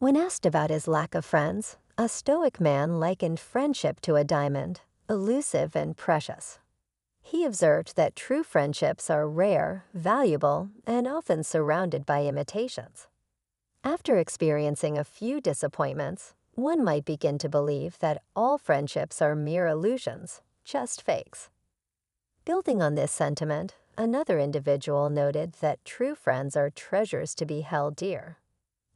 When asked about his lack of friends, a Stoic man likened friendship to a diamond, elusive and precious. He observed that true friendships are rare, valuable, and often surrounded by imitations. After experiencing a few disappointments, one might begin to believe that all friendships are mere illusions, just fakes. Building on this sentiment, another individual noted that true friends are treasures to be held dear.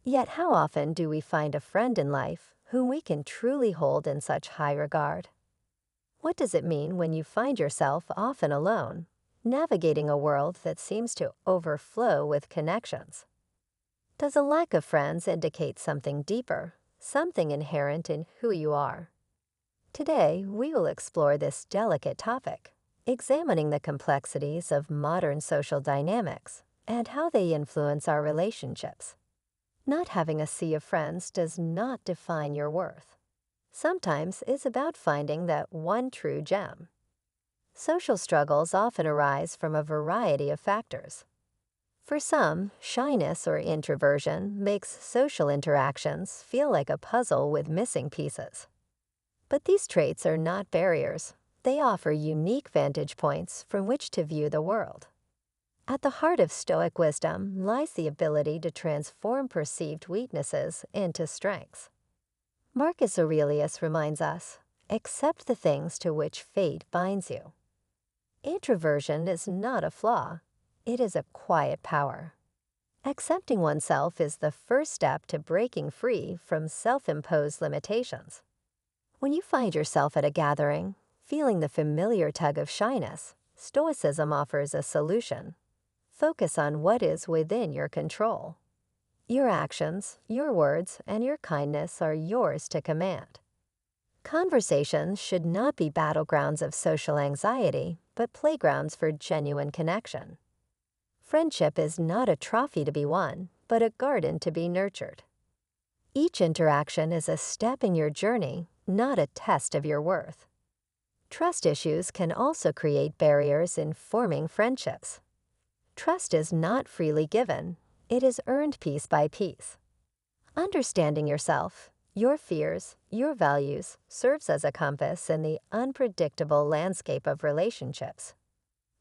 Yet how often do we find a friend in life whom we can truly hold in such high regard? What does it mean when you find yourself often alone, navigating a world that seems to overflow with connections? Does a lack of friends indicate something deeper, something inherent in who you are? Today, we will explore this delicate topic, examining the complexities of modern social dynamics and how they influence our relationships. Not having a sea of friends does not define your worth. Sometimes it's about finding that one true gem. Social struggles often arise from a variety of factors. For some, shyness or introversion makes social interactions feel like a puzzle with missing pieces. But these traits are not barriers. They offer unique vantage points from which to view the world. At the heart of Stoic wisdom lies the ability to transform perceived weaknesses into strengths. Marcus Aurelius reminds us, accept the things to which fate binds you. Introversion is not a flaw, it is a quiet power. Accepting oneself is the first step to breaking free from self-imposed limitations. When you find yourself at a gathering, feeling the familiar tug of shyness, Stoicism offers a solution. Focus on what is within your control. Your actions, your words, and your kindness are yours to command. Conversations should not be battlegrounds of social anxiety, but playgrounds for genuine connection. Friendship is not a trophy to be won, but a garden to be nurtured. Each interaction is a step in your journey, not a test of your worth. Trust issues can also create barriers in forming friendships. Trust is not freely given, it is earned piece by piece. Understanding yourself, your fears, your values serves as a compass in the unpredictable landscape of relationships.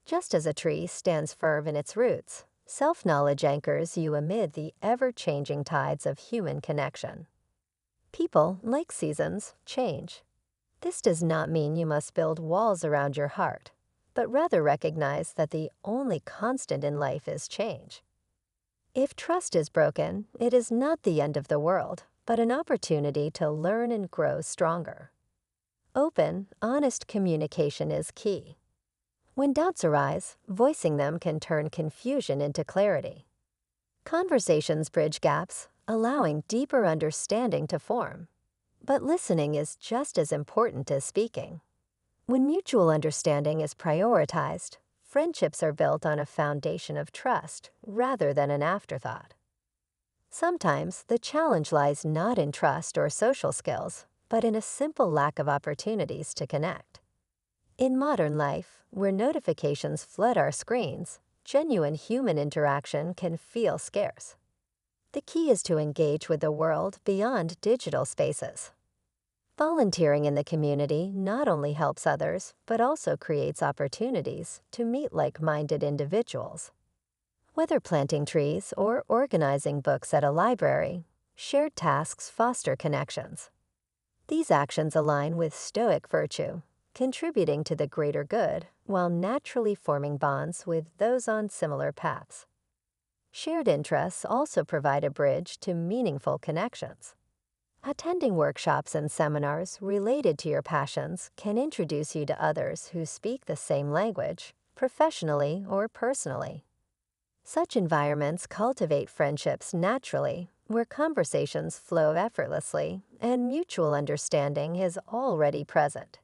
Just as a tree stands firm in its roots, self-knowledge anchors you amid the ever-changing tides of human connection. People, like seasons, change. This does not mean you must build walls around your heart, but rather recognize that the only constant in life is change. If trust is broken, it is not the end of the world, but an opportunity to learn and grow stronger. Open, honest communication is key. When doubts arise, voicing them can turn confusion into clarity. Conversations bridge gaps, allowing deeper understanding to form. But listening is just as important as speaking. When mutual understanding is prioritized, friendships are built on a foundation of trust rather than an afterthought. Sometimes the challenge lies not in trust or social skills, but in a simple lack of opportunities to connect. In modern life, where notifications flood our screens, genuine human interaction can feel scarce. The key is to engage with the world beyond digital spaces. Volunteering in the community not only helps others, but also creates opportunities to meet like-minded individuals. Whether planting trees or organizing books at a library, shared tasks foster connections. These actions align with Stoic virtue, contributing to the greater good while naturally forming bonds with those on similar paths. Shared interests also provide a bridge to meaningful connections. Attending workshops and seminars related to your passions can introduce you to others who speak the same language, professionally or personally. Such environments cultivate friendships naturally, where conversations flow effortlessly and mutual understanding is already present.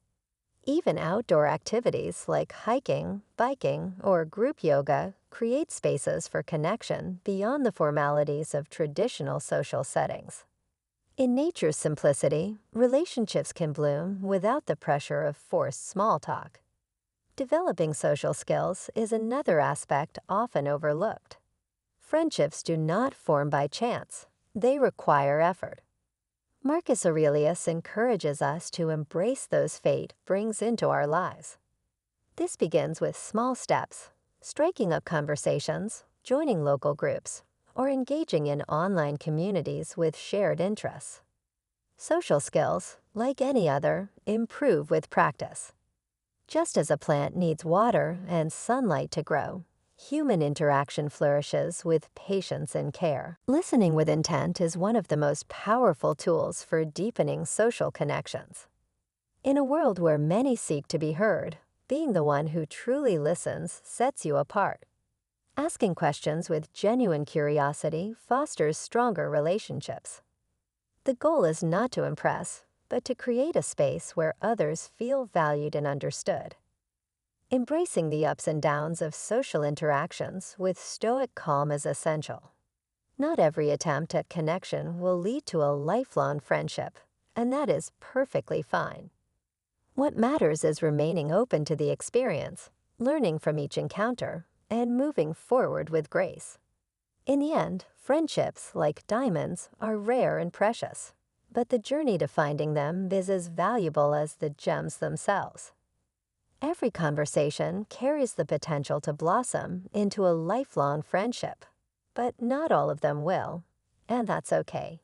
Even outdoor activities like hiking, biking, or group yoga create spaces for connection beyond the formalities of traditional social settings. In nature's simplicity, relationships can bloom without the pressure of forced small talk. Developing social skills is another aspect often overlooked. Friendships do not form by chance. they require effort. Marcus Aurelius encourages us to embrace those fate brings into our lives. This begins with small steps, striking up conversations, joining local groups, or engaging in online communities with shared interests. Social skills, like any other, improve with practice. Just as a plant needs water and sunlight to grow, human interaction flourishes with patience and care. Listening with intent is one of the most powerful tools for deepening social connections. In a world where many seek to be heard, being the one who truly listens sets you apart. Asking questions with genuine curiosity fosters stronger relationships. The goal is not to impress, but to create a space where others feel valued and understood. Embracing the ups and downs of social interactions with stoic calm is essential. Not every attempt at connection will lead to a lifelong friendship, and that is perfectly fine. What matters is remaining open to the experience, learning from each encounter, and moving forward with grace. In the end, friendships, like diamonds, are rare and precious, but the journey to finding them is as valuable as the gems themselves. Every conversation carries the potential to blossom into a lifelong friendship, but not all of them will, and that's okay.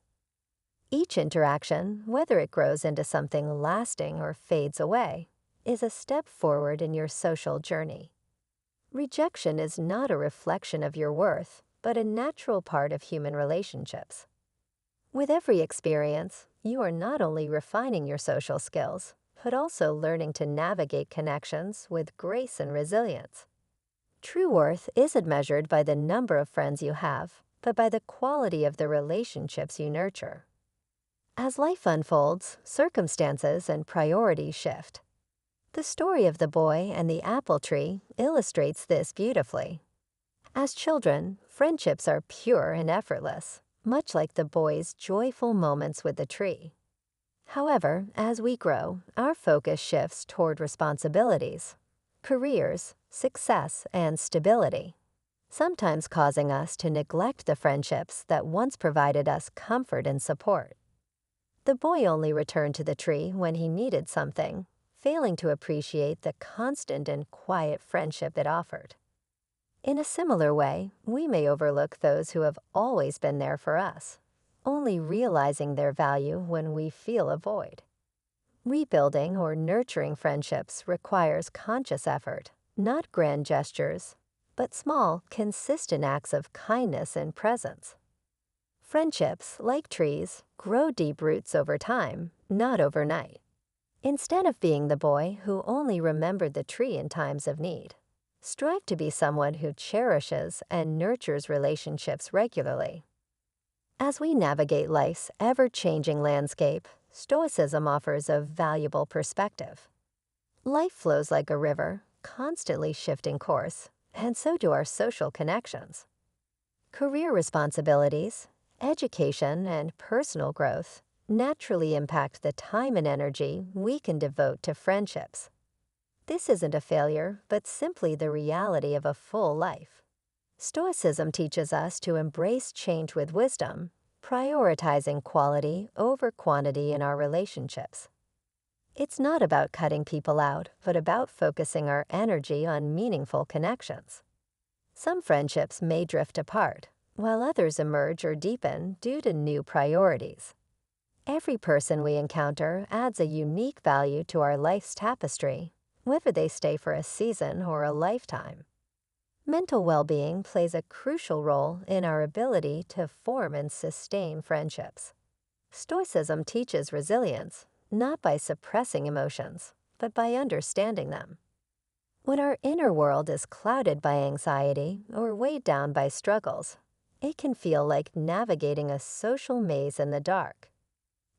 Each interaction, whether it grows into something lasting or fades away, is a step forward in your social journey. Rejection is not a reflection of your worth, but a natural part of human relationships. With every experience, you are not only refining your social skills, but also learning to navigate connections with grace and resilience. True worth isn't measured by the number of friends you have, but by the quality of the relationships you nurture. As life unfolds, circumstances and priorities shift. The story of the boy and the apple tree illustrates this beautifully. As children, friendships are pure and effortless, much like the boy's joyful moments with the tree. However, as we grow, our focus shifts toward responsibilities, careers, success, and stability, sometimes causing us to neglect the friendships that once provided us comfort and support. The boy only returned to the tree when he needed something, failing to appreciate the constant and quiet friendship it offered. In a similar way, we may overlook those who have always been there for us, only realizing their value when we feel a void. Rebuilding or nurturing friendships requires conscious effort, not grand gestures, but small, consistent acts of kindness and presence. Friendships, like trees, grow deep roots over time, not overnight. Instead of being the boy who only remembered the tree in times of need, strive to be someone who cherishes and nurtures relationships regularly. As we navigate life's ever-changing landscape, Stoicism offers a valuable perspective. Life flows like a river, constantly shifting course, and so do our social connections. Career responsibilities, education, and personal growth naturally impact the time and energy we can devote to friendships. This isn't a failure, but simply the reality of a full life. Stoicism teaches us to embrace change with wisdom, prioritizing quality over quantity in our relationships. It's not about cutting people out, but about focusing our energy on meaningful connections. Some friendships may drift apart, while others emerge or deepen due to new priorities. Every person we encounter adds a unique value to our life's tapestry, whether they stay for a season or a lifetime. Mental well-being plays a crucial role in our ability to form and sustain friendships. Stoicism teaches resilience, not by suppressing emotions, but by understanding them. When our inner world is clouded by anxiety or weighed down by struggles, it can feel like navigating a social maze in the dark.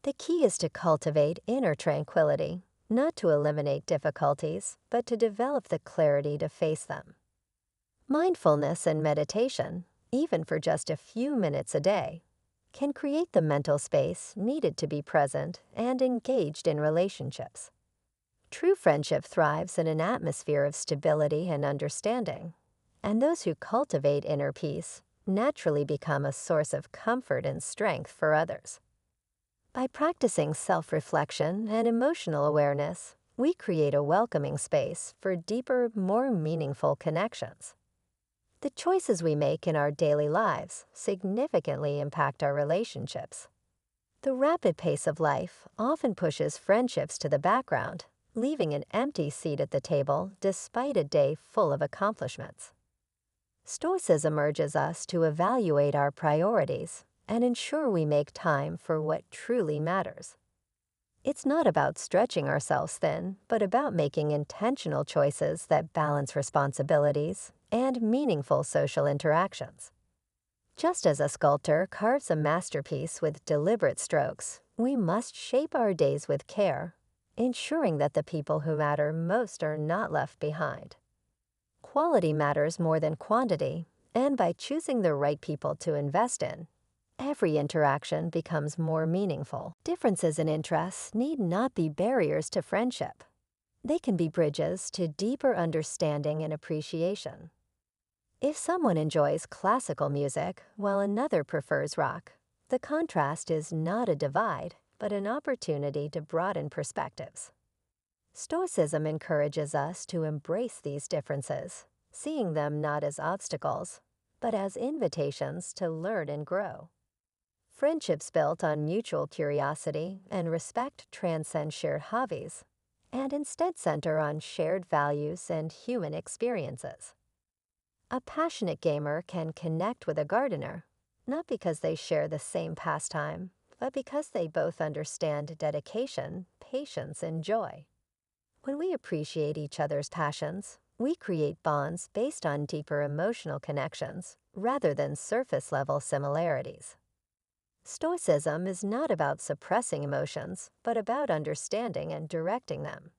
The key is to cultivate inner tranquility, not to eliminate difficulties, but to develop the clarity to face them. Mindfulness and meditation, even for just a few minutes a day, can create the mental space needed to be present and engaged in relationships. True friendship thrives in an atmosphere of stability and understanding, and those who cultivate inner peace naturally become a source of comfort and strength for others. By practicing self-reflection and emotional awareness, we create a welcoming space for deeper, more meaningful connections. The choices we make in our daily lives significantly impact our relationships. The rapid pace of life often pushes friendships to the background, leaving an empty seat at the table despite a day full of accomplishments. Stoicism urges us to evaluate our priorities and ensure we make time for what truly matters. It's not about stretching ourselves thin, but about making intentional choices that balance responsibilities and meaningful social interactions. Just as a sculptor carves a masterpiece with deliberate strokes, we must shape our days with care, ensuring that the people who matter most are not left behind. Quality matters more than quantity, and by choosing the right people to invest in, every interaction becomes more meaningful. Differences in interests need not be barriers to friendship. They can be bridges to deeper understanding and appreciation. If someone enjoys classical music while another prefers rock, the contrast is not a divide, but an opportunity to broaden perspectives. Stoicism encourages us to embrace these differences, seeing them not as obstacles, but as invitations to learn and grow. Friendships built on mutual curiosity and respect transcend shared hobbies, and instead center on shared values and human experiences. A passionate gamer can connect with a gardener, not because they share the same pastime, but because they both understand dedication, patience, and joy. When we appreciate each other's passions, we create bonds based on deeper emotional connections rather than surface-level similarities. Stoicism is not about suppressing emotions, but about understanding and directing them.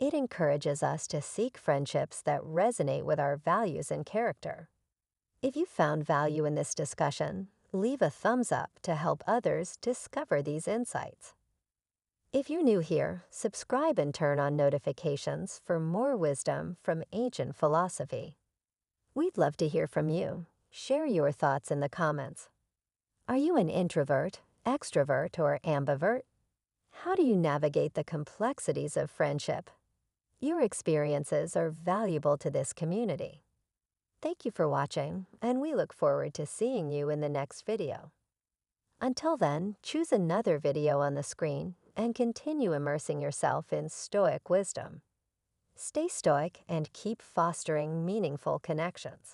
It encourages us to seek friendships that resonate with our values and character. If you found value in this discussion, leave a thumbs up to help others discover these insights. If you're new here, subscribe and turn on notifications for more wisdom from ancient philosophy. We'd love to hear from you. Share your thoughts in the comments. Are you an introvert, extrovert, or ambivert? How do you navigate the complexities of friendship? Your experiences are valuable to this community. Thank you for watching, and we look forward to seeing you in the next video. Until then, choose another video on the screen and continue immersing yourself in Stoic wisdom. Stay stoic and keep fostering meaningful connections.